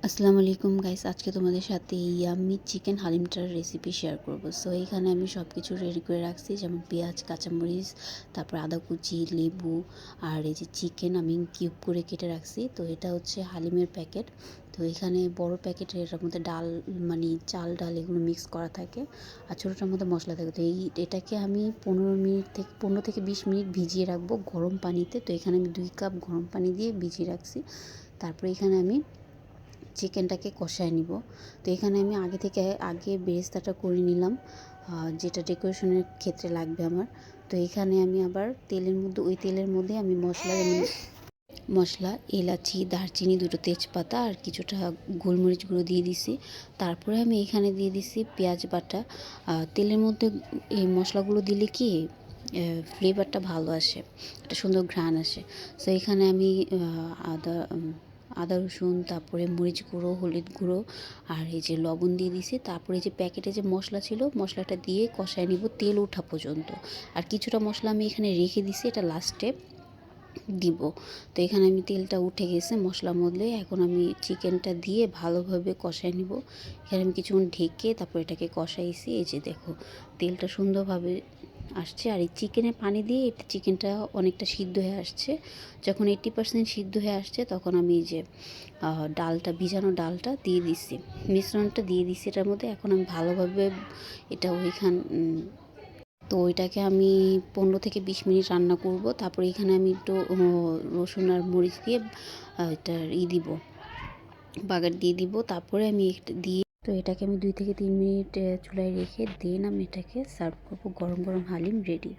আসসালামু আলাইকুম গাইস, আজকে তোমাদের সাথে ইয়াম্মি চিকেন হালিমটার রেসিপি শেয়ার করব। সো এখানে আমি সব কিছু রেডি করে রাখছি, যেমন পেঁয়াজ, কাঁচামরিচ, তারপর আদা কুচি, লেবু, আর এই যে চিকেন আমি কিউব করে কেটে রাখছি। তো এটা হচ্ছে হালিমের প্যাকেট। তো এখানে বড় প্যাকেটের এটার মধ্যে ডাল, মানে চাল ডাল এগুলো মিক্স করা থাকে, আর ছোটোটার মধ্যে মশলা থাকে। তো এটাকে আমি 15 থেকে 20 মিনিট ভিজিয়ে রাখবো গরম পানিতে। তো এখানে আমি 2 কাপ গরম পানি দিয়ে ভিজিয়ে রাখছি। তারপরে এখানে আমি চিকেনটাকে কষায় নিব। তো এখানে আমি আগে বেরেস্তাটা করে নিলাম, যেটা ডেকোরেশনের ক্ষেত্রে লাগবে আমার। তো এখানে আমি আবার তেলের মধ্যে আমি মশলা এলাচি, দারচিনি, 2টো তেজপাতা আর কিছুটা গোলমরিচ গুঁড়ো দিয়ে দিছি। তারপরে আমি এখানে দিয়ে দিছি পেঁয়াজ বাটা। তেলের মধ্যে এই মশলাগুলো দিলে কি ফ্লেভারটা ভালো আসে, একটা সুন্দর ঘ্রাণ আসে। সো এখানে আমি আদা রসুন, তারপরে মরিচ গুঁড়ো, হলুদ গুঁড়ো আর এই যে লবণ দিয়ে দিছি। তারপরে যে প্যাকেটে যে মশলা ছিল, মশলাটা দিয়ে কষায় নিব তেল ওঠা পর্যন্ত। আর কিছুটা মশলা আমি এখানে রেখে দিছি, এটা লাস্টে দিব। তো এখানে আমি তেলটা উঠে গেছে মশলার মধ্যে, এখন আমি চিকেনটা দিয়ে ভালোভাবে কষায় নিব। এখানে আমি কিছুক্ষণ ঢেকে তারপর এটাকে কষাইছি। এই যে দেখো তেলটা সুন্দরভাবে আসছে, আর এই চিকেনে পানি দিয়ে চিকেনটা অনেকটা সিদ্ধ হয়ে আসছে। যখন 80% সিদ্ধ হয়ে আসছে, তখন আমি এই যে ভিজানো ডালটা দিয়ে দিছি, মিশ্রণটা দিয়ে দিছি এটার মধ্যে। এখন আমি ভালোভাবে এটা তো ওইটাকে আমি 15 থেকে 20 মিনিট রান্না করব। তারপরে এখানে আমি একটু রসুন আর মরিচ দিয়ে এটা দিব, বাগার দিয়ে দিব। তারপরে আমি একটা দিয়ে, তো এটাকে আমি 2 থেকে 3 মিনিট চুলায় রেখে দেন আমি এটাকে সার্ভ করবো। গরম গরম হালিম রেডি।